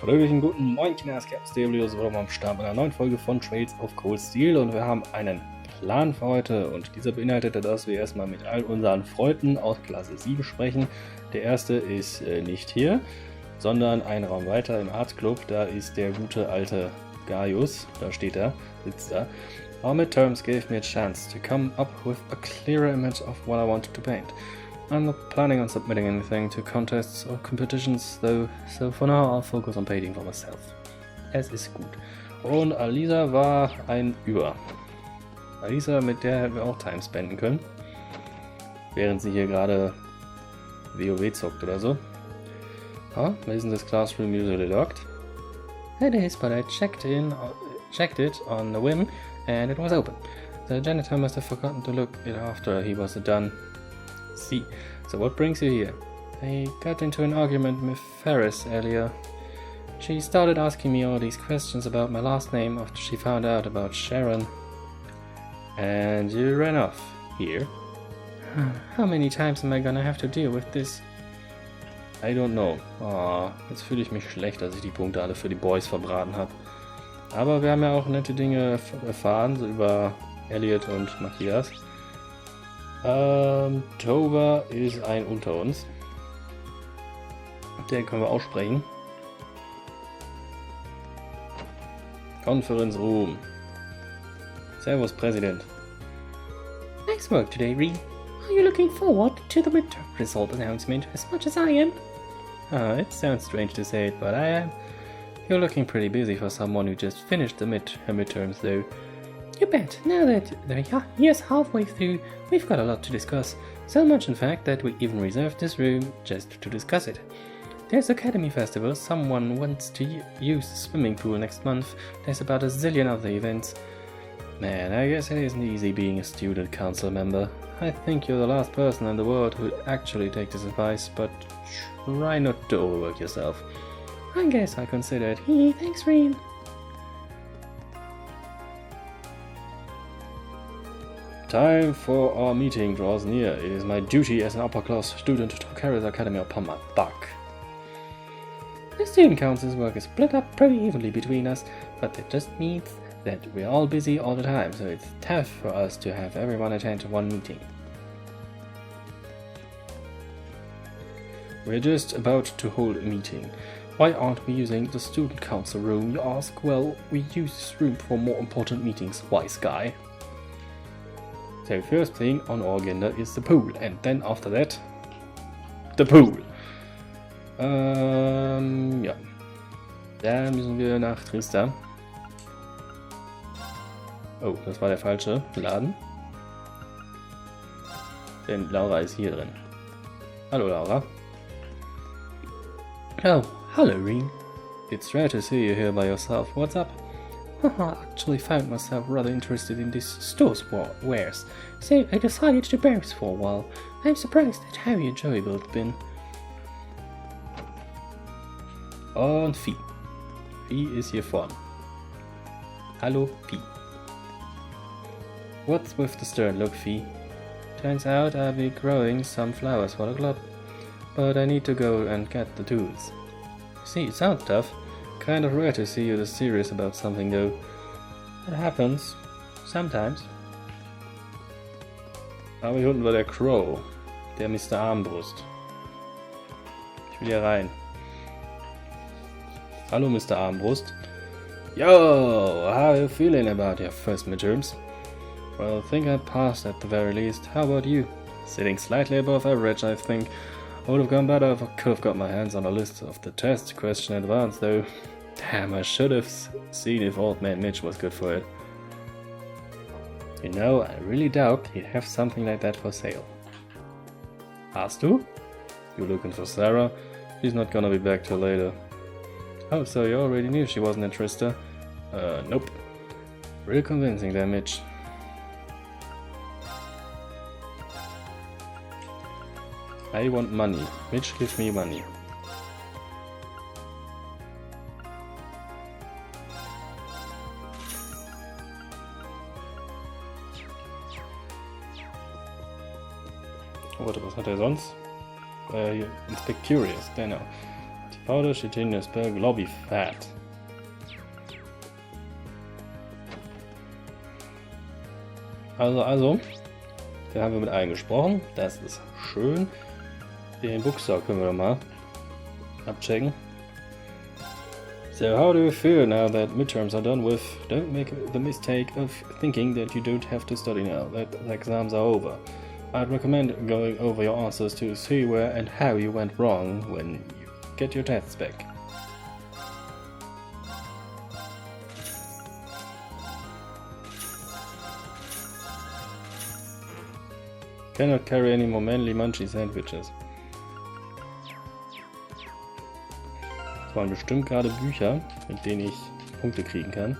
Fröhlichen guten Moin, Kinas, Steeblio, so am Start mit einer neuen Folge von Trails of Cold Steel und wir haben einen Plan für heute und dieser beinhaltet, dass wir erstmal mit all unseren Freunden aus Klasse 7 sprechen. Der erste ist nicht hier, sondern einen Raum weiter im Art Club, da ist der gute alte Gaius, da steht er, sitzt da. Our midterms gave me a chance to come up with a clearer image of what I wanted to paint. I'm not planning on submitting anything to contests or competitions though, so for now I'll focus on painting for myself. Es ist gut. Und Alisa war ein Über. Alisa, mit der hätten wir auch Time spenden können. Während sie hier gerade WoW zockt oder so. Huh? Isn't this classroom usually locked? It is, but I checked it on a whim and it was open. The janitor must have forgotten to look it after he was done. See, so what brings you here? I got into an argument with Ferris earlier. She started asking me all these questions about my last name after she found out about Sharon. And you ran off here? How many times am I gonna have to deal with this? I don't know. Oh, jetzt fühle ich mich schlecht, dass ich die Punkte alle für die Boys verbraten habe. Aber wir haben ja auch nette Dinge erfahren, so über Elliot und Matthias. Toba ist ein unter uns. Den können wir aussprechen. Conference Room. Servus, Präsident. Nice work today, Reed. Are you looking forward to the midterm result announcement as much as I am? It sounds strange to say it, but I am. You're looking pretty busy for someone who just finished the midterms, though. You bet. Now that the year's halfway through, we've got a lot to discuss. So much, in fact, that we even reserved this room just to discuss it. There's Academy Festival, someone wants to use the swimming pool next month. There's about a zillion other events. Man, I guess it isn't easy being a student council member. I think you're the last person in the world who would actually take this advice, but try not to overwork yourself. I guess I consider it. Thanks, Reed. Time for our meeting draws near. It is my duty as an upper-class student to carry the academy upon my back. The student council's work is split up pretty evenly between us, but that just means that we're all busy all the time, so it's tough for us to have everyone attend to one meeting. We're just about to hold a meeting. Why aren't we using the student council room, you ask? Well, we use this room for more important meetings, wise guy. So first thing on our agenda is the pool, and then after that, the pool. Ja. Da müssen wir nach Trista. Oh, das war der falsche Laden. Denn Laura ist hier drin. Hallo Laura. Oh, hello Reed. It's rare to see you here by yourself. What's up? I actually found myself rather interested in this store's wares, so I decided to browse for a while. I'm surprised at how enjoyable it's been. Und Vieh. Vieh ist hier vorne. Hallo, Vieh. What's with the stern look, Vieh? Turns out I'll be growing some flowers for the club, but I need to go and get the tools. See, it sounds tough. Kind of rare to see you this serious about something, though. It happens. Sometimes. Aber hier unten war der Crow. Der Mr. Armbrust. Ich will hier rein. Hallo, Mr. Armbrust. Yo, how are you feeling about your first midterms? Well, I think I passed at the very least. How about you? Sitting slightly above average, I think. I would have gone better if I could have got my hands on a list of the test question in advance, though. Damn, I should have seen if old man Mitch was good for it. You know, I really doubt he'd have something like that for sale. Hast du? You looking for Sarah? She's not gonna be back till later. Oh, so you already knew she wasn't interested? Nope. Real convincing there, Mitch. I want money. Mitch, give me money. Warte, was hat er sonst? Hier, Inspect Curious, genau. Powder Chitinasberg Lobby Fat. Also, da haben wir mit allen gesprochen. Das ist schön. Den Bookstore können wir doch mal abchecken. So, how do you feel now that midterms are done with? Don't make the mistake of thinking that you don't have to study now, that the exams are over. I'd recommend going over your answers to see where and how you went wrong when you get your tests back. Cannot carry any more manly munchy sandwiches. Das waren bestimmt gerade Bücher, mit denen ich Punkte kriegen kann.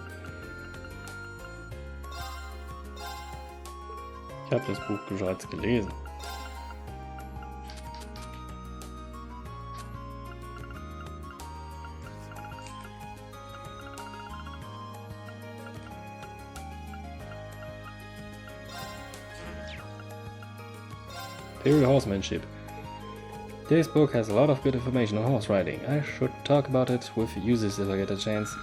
Ich habe das Buch bereits gelesen. Imperial Horsemanship. This book has a lot of good information on horse riding. I should talk about it with users if I get a chance.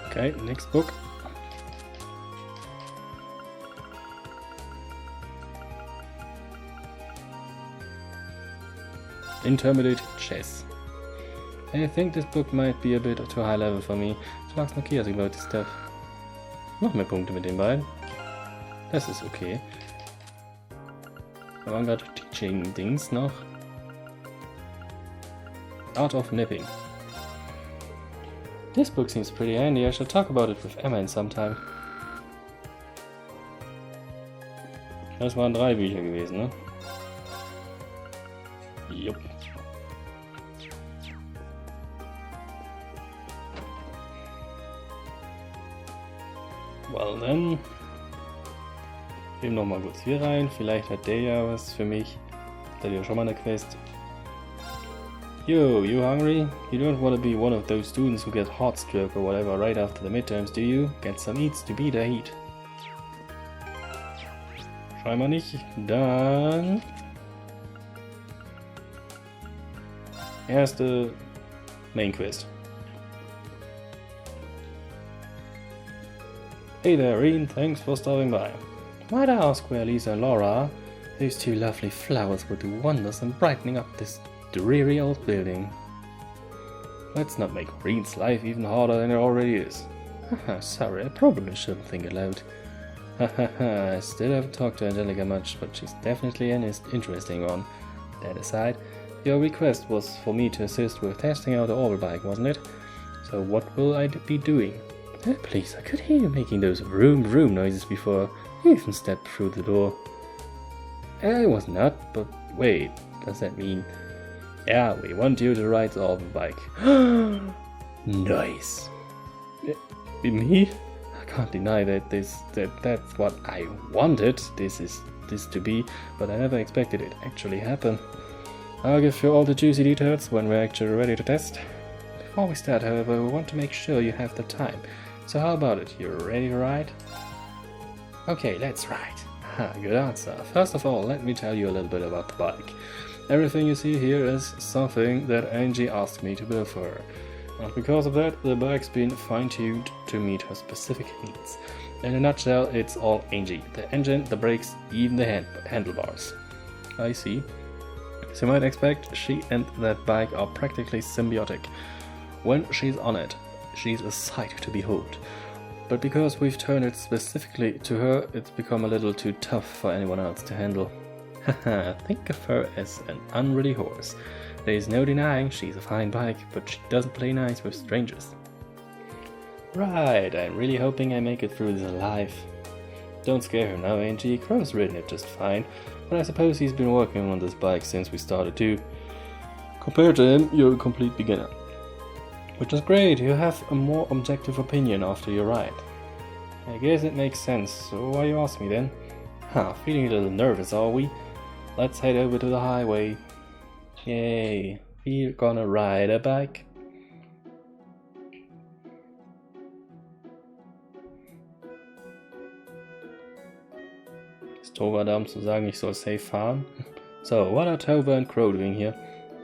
Okay, next book. Intermediate Chess. I think this book might be a bit too high level for me. Ich mag's noch chaotic about this stuff. Noch mehr Punkte mit den beiden. Das ist okay. Da waren gerade Teaching-Dings noch. Art of Nipping. This book seems pretty handy. I should talk about it with Emma in some time. Das waren 3 Bücher gewesen, ne? Jupp. Well then. Gehen noch mal kurz hier rein. Vielleicht hat der ja was für mich. Hat er ja schon mal eine Quest. Yo, you hungry? You don't want to be one of those students who get hot stroke or whatever right after the midterms, do you? Get some eats to beat the heat. Scheinbar nicht. Dann erste Main Quest. Hey there, Ian. Thanks for stopping by. Might I ask where Lisa and Laura are? Those 2 lovely flowers would do wonders in brightening up this dreary old building. Let's not make Reen's life even harder than it already is. Haha, sorry, I probably shouldn't think aloud. Hahaha, I still haven't talked to Angelica much, but she's definitely an interesting one. That aside, your request was for me to assist with testing out the Orbital bike, wasn't it? So what will I be doing? Oh, please, I could hear you making those vroom vroom noises before you even stepped through the door. I was not, but wait, does that mean... Yeah, we want you to ride the Orbital bike. Nice. Me? I can't deny that that's what I wanted this to be, but I never expected it actually happen. I'll give you all the juicy details when we're actually ready to test. Before we start, however, we want to make sure you have the time. So how about it? You're ready to ride? Okay, let's ride. Ha, good answer. First of all, let me tell you a little bit about the bike. Everything you see here is something that Angie asked me to build for her. And because of that, the bike's been fine-tuned to meet her specific needs. In a nutshell, it's all Angie. The engine, the brakes, even the handlebars. I see. As you might expect, she and that bike are practically symbiotic. When she's on it, she's a sight to behold. But because we've turned it specifically to her, it's become a little too tough for anyone else to handle. Haha, think of her as an unruly horse. There is no denying she's a fine bike, but she doesn't play nice with strangers. Right, I'm really hoping I make it through this alive. Don't scare her now, Angie. Crow's ridden it just fine, but I suppose he's been working on this bike since we started too. Compared to him, you're a complete beginner. Which is great, you have a more objective opinion after your ride. I guess it makes sense, so why you ask me then? Feeling a little nervous, are we? Let's head over to the highway. Yay, we're gonna ride a bike. Ist Torwart zu sagen, ich soll safe fahren? So, what are Tova and Crow doing here?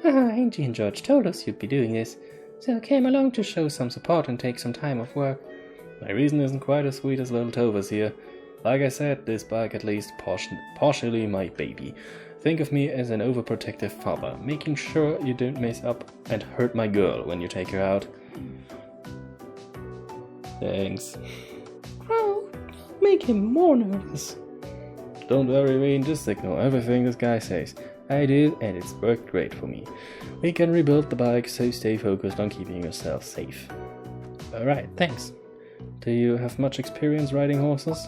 Angie and George told us you'd be doing this, so I came along to show some support and take some time off work. My reason isn't quite as sweet as little Tova's here. Like I said, this bike at least partially my baby. Think of me as an overprotective father, making sure you don't mess up and hurt my girl when you take her out. Thanks. Crow, make him more nervous. Don't worry, Wayne, just ignore everything this guy says. I did, and it's worked great for me. We can rebuild the bike, so stay focused on keeping yourself safe. Alright, Thanks. do you have much experience riding horses?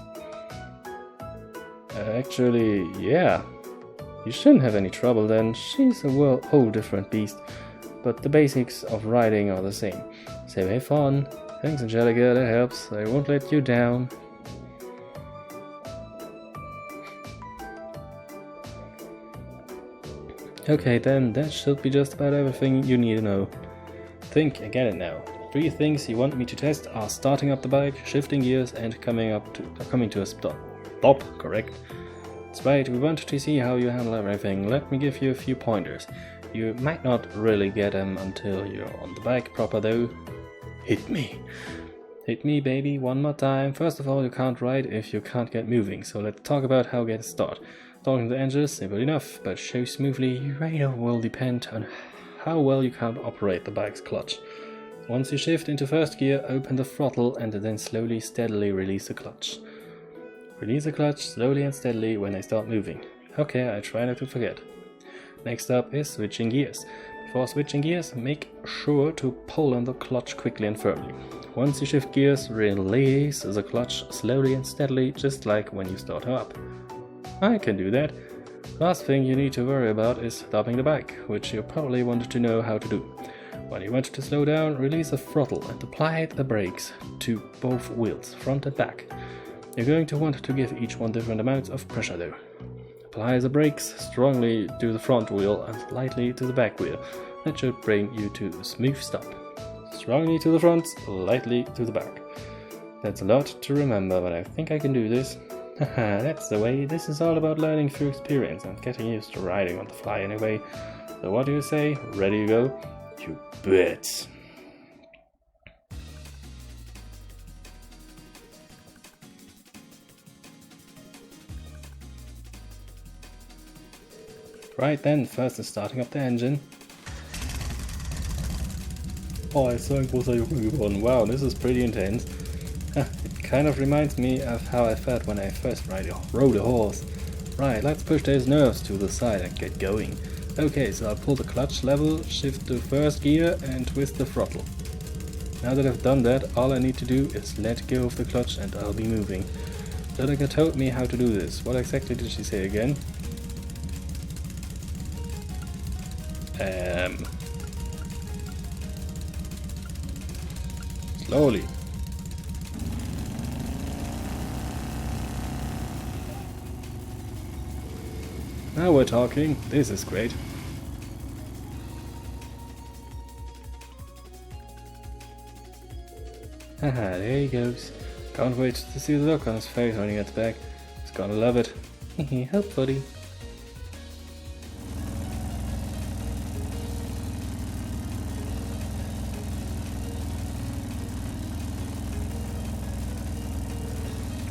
Actually, yeah. You shouldn't have any trouble then. She's a whole different beast. But the basics of riding are the same. So have fun. Thanks, Angelica, that helps. I won't let you down. Okay then, that should be just about everything you need to know. Think, I get it now. 3 things you want me to test are starting up the bike, shifting gears, and coming to a stop. Stop, correct. That's right, we want to see how you handle everything. Let me give you a few pointers. You might not really get them until you're on the bike proper though. Hit me. Hit me, baby, one more time. First of all, you can't ride if you can't get moving, so let's talk about how to get a start. Starting the engine is simple enough, but so smoothly your radar will depend on how well you can operate the bike's clutch. Once you shift into first gear, open the throttle and then slowly, steadily release the clutch. Release the clutch slowly and steadily when I start moving. Okay, I try not to forget. Next up is switching gears. Before switching gears, make sure to pull on the clutch quickly and firmly. Once you shift gears, release the clutch slowly and steadily, just like when you start her up. I can do that. Last thing you need to worry about is stopping the bike, which you probably wanted to know how to do. When you want to slow down, release the throttle and apply the brakes to both wheels, front and back. You're going to want to give each one different amounts of pressure though. Apply the brakes strongly to the front wheel and lightly to the back wheel. That should bring you to a smooth stop. Strongly to the front, lightly to the back. That's a lot to remember, but I think I can do this. Haha, that's the way. This is all about learning through experience and getting used to riding on the fly anyway. So what do you say? Ready to go? You bet. Right then, first is starting up the engine. Oh, er ist so ein großer Junge geworden. Wow, this is pretty intense. It kind of reminds me of how I felt when I first rode a horse. Right, let's push those nerves to the side and get going. Okay, so I'll pull the clutch level, shift to first gear and twist the throttle. Now that I've done that, all I need to do is let go of the clutch and I'll be moving. Angelica told me how to do this. What exactly did she say again? Slowly. Now we're talking. This is great. Haha, there he goes. Can't wait to see the look on his face when he gets back. He's gonna love it. Hopefully.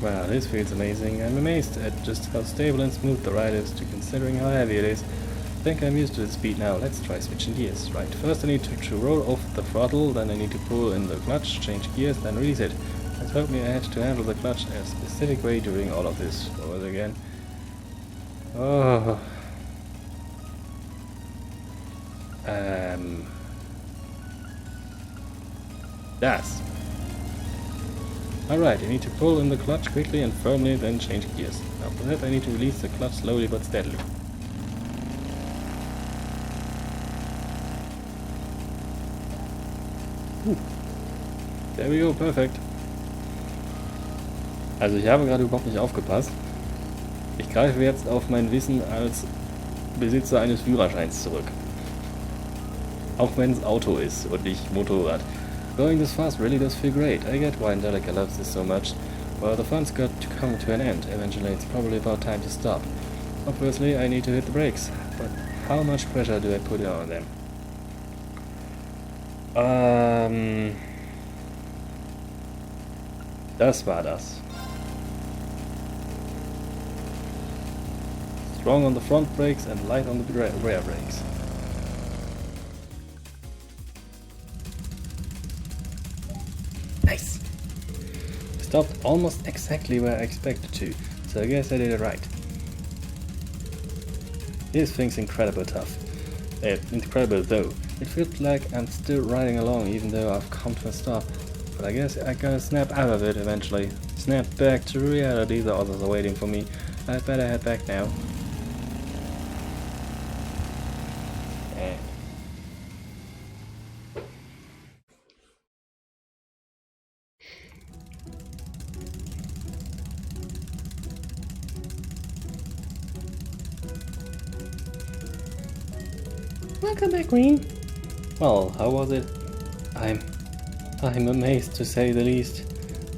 Wow, this feels amazing. I'm amazed at just how stable and smooth the ride is, considering how heavy it is. I think I'm used to the speed now. Let's try switching gears. Right, first I need to roll off the throttle, then I need to pull in the clutch, change gears, then release it. That told me I had to handle the clutch in a specific way during all of this. Over again. Oh. Das. Alright, I need to pull in the clutch quickly and firmly, then change gears. After that I need to release the clutch slowly but steadily. There we go, perfekt. Also ich habe gerade überhaupt nicht aufgepasst. Ich greife jetzt auf mein Wissen als Besitzer eines Führerscheins zurück. Auch wenn es Auto ist und nicht Motorrad. Going this fast really does feel great. I get why Angelica loves this so much. Well, the fun's got to come to an end. Eventually, it's probably about time to stop. Obviously, I need to hit the brakes. But how much pressure do I put on them? Das war das. Strong on the front brakes and light on the rear brakes. Nice! Stopped almost exactly where I expected to, so I guess I did it right. This thing's incredible tough. Incredible though. It feels like I'm still riding along even though I've come to a stop. But I guess I gotta snap out of it eventually. Snap back to reality, the others are waiting for me. I'd better head back now. Welcome back, Green. Well, how was it? I'm amazed to say the least.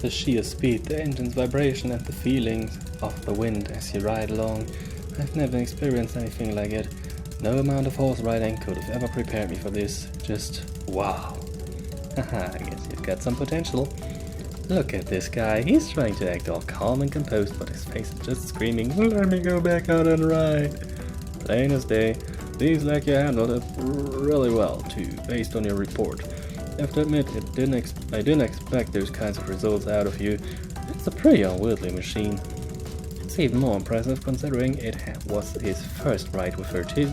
The sheer speed, the engine's vibration and the feelings of the wind as you ride along. I've never experienced anything like it. No amount of horse riding could have ever prepared me for this. Just wow. Haha, I guess you've got some potential. Look at this guy. He's trying to act all calm and composed, but his face is just screaming, "Let me go back out and ride." Plain as day. Seems like you handled it really well too, based on your report. I have to admit, I didn't expect those kinds of results out of you. It's a pretty unwieldy machine. It's even more impressive considering it was his first ride with her too.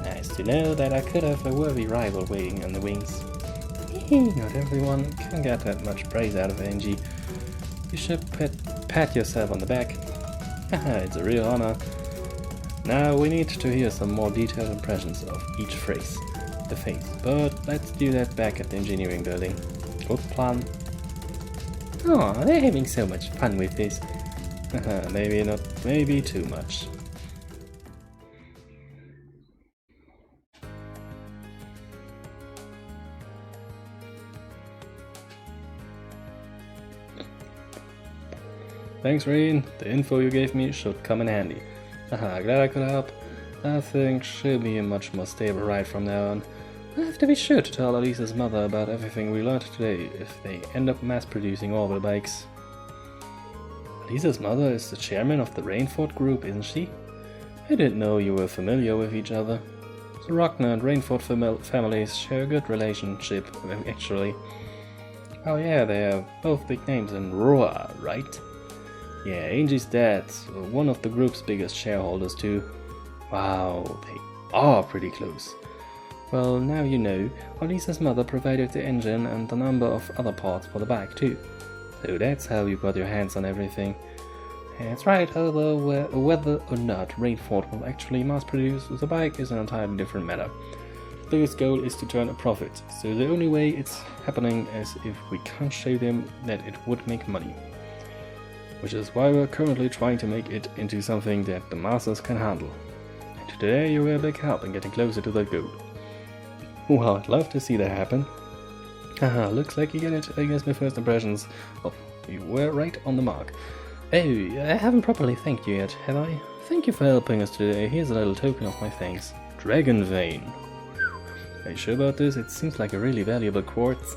Nice to know that I could have a worthy rival waiting on the wings. Not everyone can get that much praise out of Angie. You should pat yourself on the back. Haha, it's a real honor. Now we need to hear some more detailed impressions of each phrase. The face, but let's do that back at the engineering building. Good plan. Oh, they're having so much fun with this. Maybe not, maybe too much. Thanks, Rain. The info you gave me should come in handy. Haha, glad I could help. I think she'll be a much more stable ride from now on. I'll have to be sure to tell Elisa's mother about everything we learned today if they end up mass-producing orbital bikes. Elisa's mother is the chairman of the Rainford group, isn't she? I didn't know you were familiar with each other. The Rockner and Rainford families share a good relationship, actually. Oh yeah, they are both big names in Roar, right? Yeah, Angie's dad's one of the group's biggest shareholders too. Wow, they are pretty close. Well, now you know, Elisa's mother provided the engine and a number of other parts for the bike too. So that's how you got your hands on everything. That's right, although whether or not Rainford will actually mass produce the bike is an entirely different matter. The biggest goal is to turn a profit, so the only way it's happening is if we can't show them that it would make money. Which is why we're currently trying to make it into something that the masses can handle. And today you were a big help in getting closer to that goal. Well, I'd love to see that happen. Haha, looks like you get it. I guess my first impressions. Oh, you were right on the mark. Oh, I haven't properly thanked you yet, have I? Thank you for helping us today. Here's a little token of my thanks. Dragon Vein. Are you sure about this? It seems like a really valuable quartz.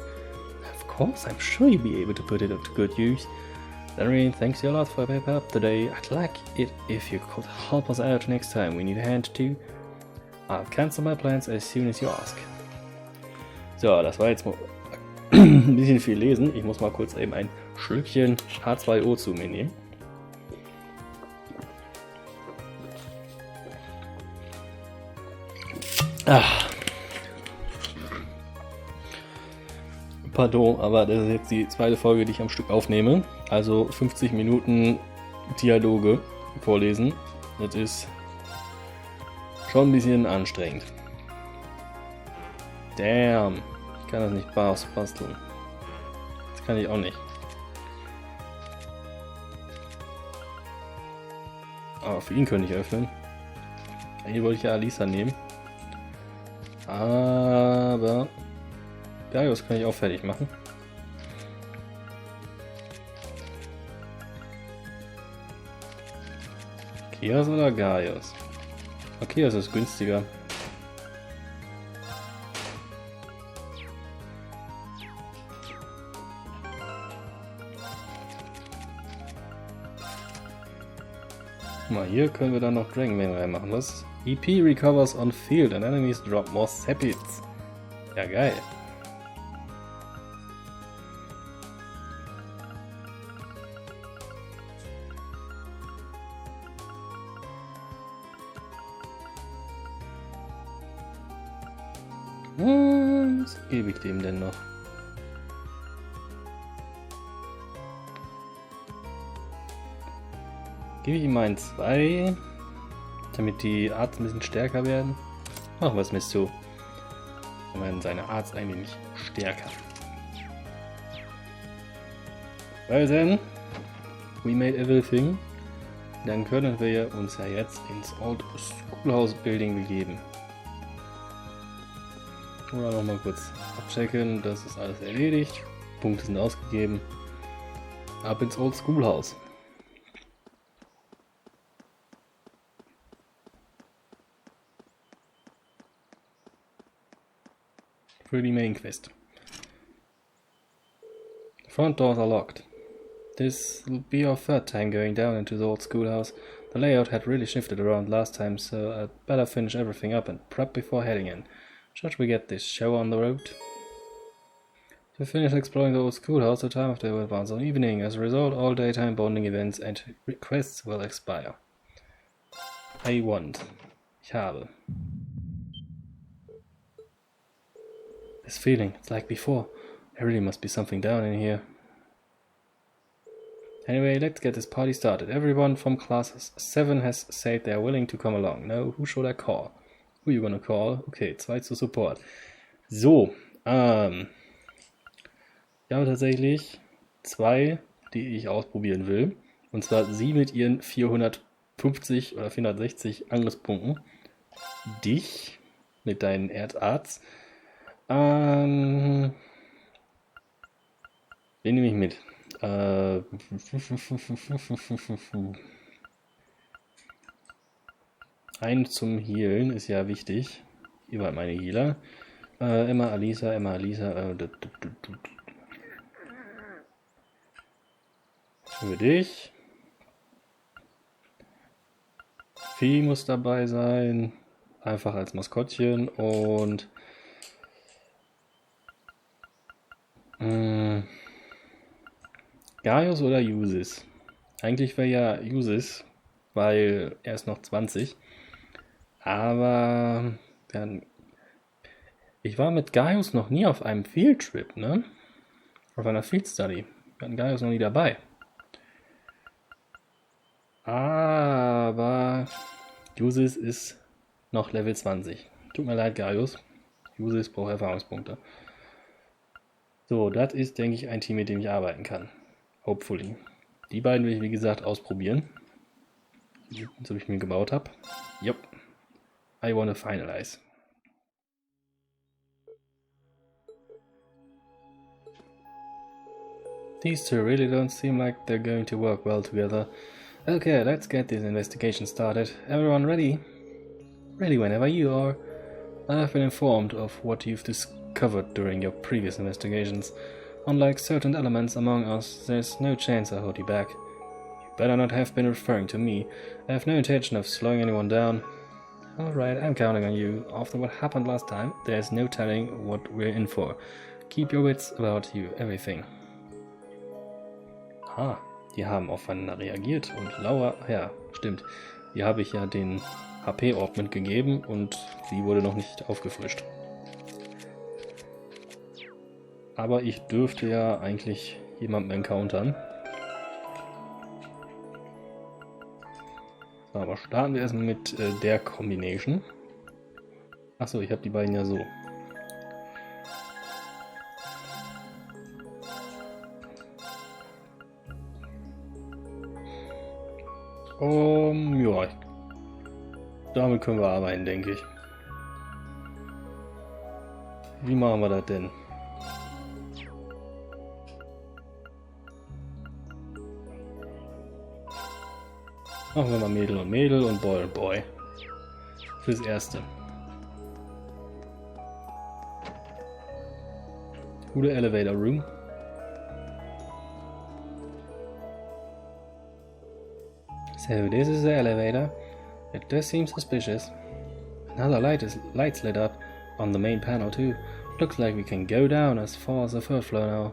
Of course, I'm sure you'll be able to put it to good use. Darren, thanks a lot for your help today. I'd like it if you could help us out next time we need a hand too. I'll cancel my plans as soon as you ask. So, das war jetzt mal ein bisschen viel lesen. Ich muss mal kurz eben ein Schlückchen H2O zu mir nehmen. Pardon, aber das ist jetzt die zweite Folge, die ich am Stück aufnehme. Also 50 Minuten Dialoge vorlesen. Das ist schon ein bisschen anstrengend. Damn, ich kann das nicht basteln. Das kann ich auch nicht. Aber für ihn könnte ich öffnen. Hier wollte ich ja Alisa nehmen. Aber Gaius kann ich auch fertig machen. Kias oder Gaius? Okay, das ist günstiger. Guck mal, hier können wir dann noch Dragonman reinmachen. Was? EP recovers on field and enemies drop more Sepits. Ja, geil. Was gebe ich dem denn noch? Gebe ich ihm einen 2, damit die Arts ein bisschen stärker werden. Ach, was misst du? Dann werden seine Arts eigentlich nicht stärker. Weil denn, we made everything. Dann können wir uns ja jetzt ins Old Schoolhouse Building begeben. Oder nochmal kurz abchecken, das ist alles erledigt. Punkte sind ausgegeben. Ab ins Old Schoolhouse. Für die Main Quest. The front doors are locked. This will be our third time going down into the old schoolhouse. The layout had really shifted around last time, so I'd better finish everything up and prep before heading in. Should we get this show on the road? To finish exploring the old schoolhouse, the time of day will advance on evening. As a result, all daytime bonding events and requests will expire. I want. Ich habe. This feeling, it's like before. There really must be something down in here. Anyway, let's get this party started. Everyone from class 7 has said they are willing to come along. Now, who should I call? Who you gonna call? Okay, 2 zu Support. So, ich habe tatsächlich 2, die ich ausprobieren will. Und zwar sie mit ihren 450 oder 460 Angriffspunkten. Dich mit deinen Erdarts. Wen nehme ich mit? Einen zum Healen ist ja wichtig. Hier waren meine Healer. Emma, Alisa. Für dich. Vieh muss dabei sein. Einfach als Maskottchen. Und Gaius oder Jusis? Eigentlich wäre ja Jusis, weil er ist noch 20. Aber ich war mit Gaius noch nie auf einem Fieldtrip, ne? Auf einer Field Study. Wir hatten Gaius noch nie dabei. Aber Jusis ist noch Level 20. Tut mir leid, Gaius. Jusis braucht Erfahrungspunkte. So, das ist, denke ich, ein Team, mit dem ich arbeiten kann. Hopefully. Die beiden will ich, wie gesagt, ausprobieren. So wie ich mir gebaut habe. Yup. I wanna finalize. These two really don't seem like they're going to work well together. Okay, let's get this investigation started. Everyone ready? Ready whenever you are. I've been informed of what you've discovered during your previous investigations. Unlike certain elements among us, there's no chance I hold you back. You better not have been referring to me. I have no intention of slowing anyone down. Alright, I'm counting on you. After what happened last time, there's no telling what we're in for. Keep your wits about you, everything. Ah, die haben aufeinander reagiert und Laura, ja, stimmt. Hier habe ich ja den HP-Orb mitgegeben und sie wurde noch nicht aufgefrischt. Aber ich dürfte ja eigentlich jemanden encountern. So, aber starten wir erstmal mit der Combination. Achso, ich habe die beiden ja so. Ja, damit können wir arbeiten, denke ich. Wie machen wir das denn? Machen wir mal Mädel und Mädel und Boy und Boy. Fürs Erste. Gute Elevator Room. So this is the elevator. It does seem suspicious. Another light's lit up on the main panel too. Looks like we can go down as far as the third floor now.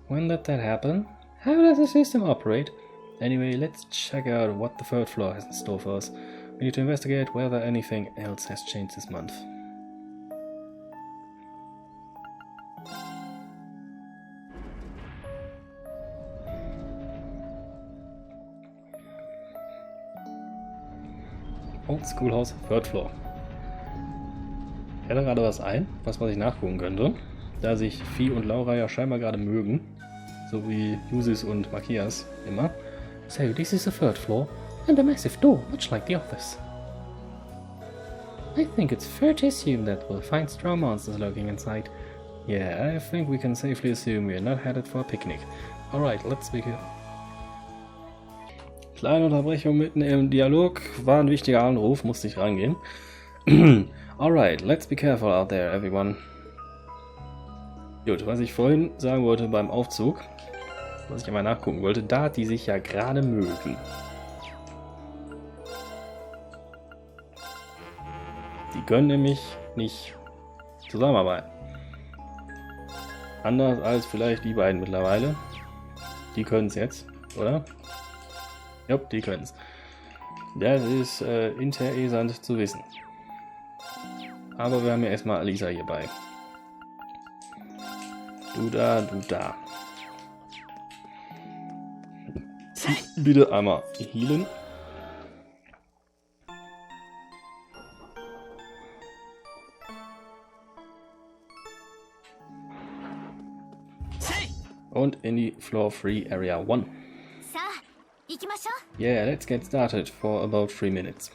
When did that happen? How does the system operate? Anyway, let's check out what the third floor has in store for us. We need to investigate whether anything else has changed this month. Old Schoolhouse, Third Floor. Ich hätte gerade was ein, was ich nachgucken könnte, da sich Vieh und Laura ja scheinbar gerade mögen, so wie Jusis und Makias immer. So this is the third floor, and a massive door, much like the office. I think it's fair to assume that we'll find straw monsters lurking inside. Yeah, I think we can safely assume we're not headed for a picnic. Alright, let's begin. Kleine Unterbrechung mitten im Dialog, war ein wichtiger Anruf, musste ich rangehen. Alright, let's be careful out there, everyone. Gut, was ich vorhin sagen wollte beim Aufzug, was ich einmal nachgucken wollte, da die sich ja gerade mögen. Die können nämlich nicht zusammenarbeiten. Anders als vielleicht die beiden mittlerweile. Die können es jetzt, oder? Ja, die können es. Das ist interessant zu wissen. Aber wir haben ja erstmal Alisa hier bei. Du da, du da. Bitte einmal healen. Und in die Floor 3 Area 1. Yeah, let's get started for about 3 minutes.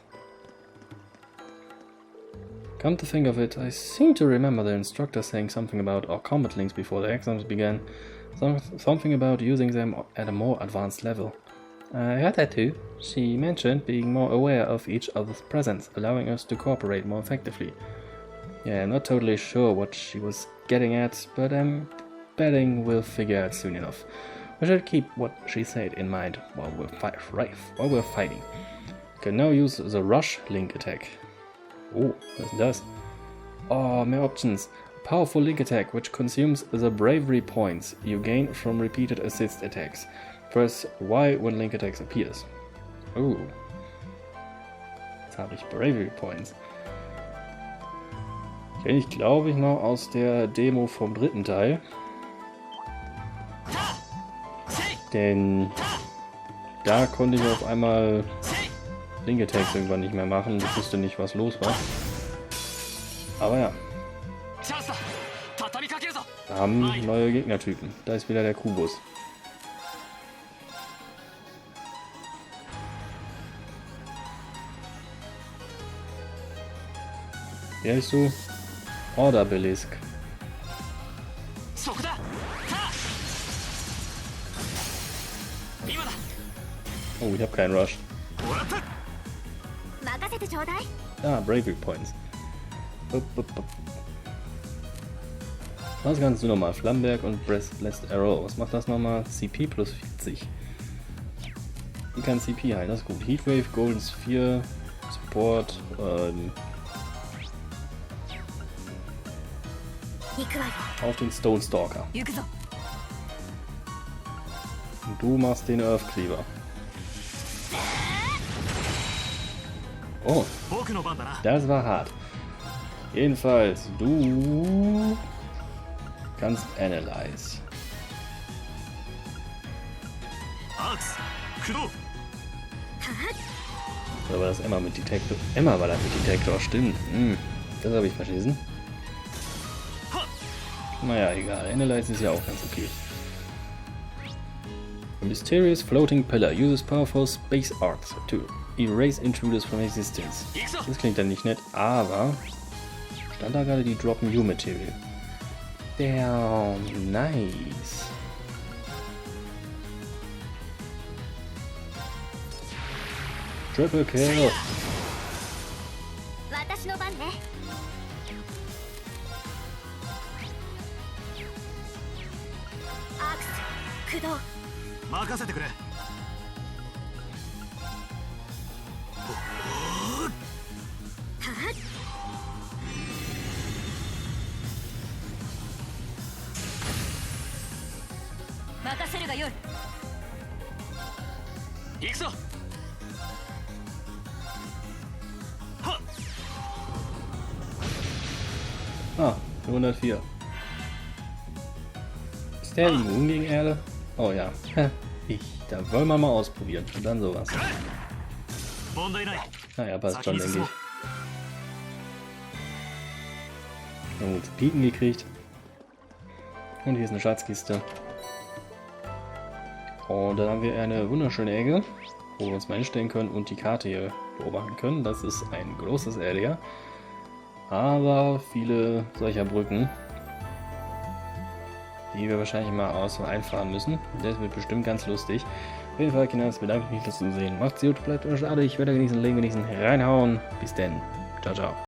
Come to think of it, I seem to remember the instructor saying something about our combat links before the exams began. Something about using them at a more advanced level. I heard that too. She mentioned being more aware of each other's presence, allowing us to cooperate more effectively. Yeah, not totally sure what she was getting at, but I'm betting we'll figure out soon enough. We should keep what she said in mind while we're fighting. Can now use the rush link attack. Oh, was ist das? Oh, mehr Options. A powerful link attack which consumes the bravery points you gain from repeated assist attacks. Press Y when link attacks appears. Oh. Jetzt habe ich bravery points. Kenne ich, glaube ich, noch aus der Demo vom dritten Teil. Denn da konnte ich auf einmal Link Attacks irgendwann nicht mehr machen. Ich wusste nicht, was los war. Aber ja. Wir haben neue Gegnertypen. Da ist wieder der Kubus. Wie heißt du? Order-Belisk. Oh, ich habe keinen Rush. Ah, Bravery Points. Was kannst du nochmal? Flammenberg und Blessed Arrow. Was macht das nochmal? CP plus 40. Die kann CP heilen, das ist gut. Heatwave, Golden Sphere, Support, auf den Stone Stalker. Und du machst den Earth Cleaver. Oh, das war hart. Jedenfalls, du kannst Analyze. Oder war das Emma mit Detector? Emma war das mit Detector, stimmt. Das habe ich verschissen. Naja, egal. Analyze ist ja auch ganz okay. A mysterious floating pillar uses powerful space arcs to erase intruders from existence. Das klingt dann nicht nett, aber stand da gerade die Drop New Material. Damn, nice. Triple Kill. 私の番ね。アークス駆動。任せてくれ。任せるがよい。行くぞ。はっ。 Ah, 104. Ist der immun gegen Erde? Oh ja. Da wollen wir mal ausprobieren. Und dann sowas. 問題ない。 Naja, passt schon, denke ich. Wir haben uns Piken gekriegt. Und hier ist eine Schatzkiste. Und dann haben wir eine wunderschöne Ecke, wo wir uns mal hinstellen können und die Karte hier beobachten können. Das ist ein großes Area. Aber viele solcher Brücken, die wir wahrscheinlich mal einfahren müssen. Das wird bestimmt ganz lustig. Auf jeden Fall, Kinder, bedanke ich mich fürs Zusehen. Macht's gut, bleibt unschade. Ich werde genießen, Leben genießen, reinhauen. Bis denn. Ciao, ciao.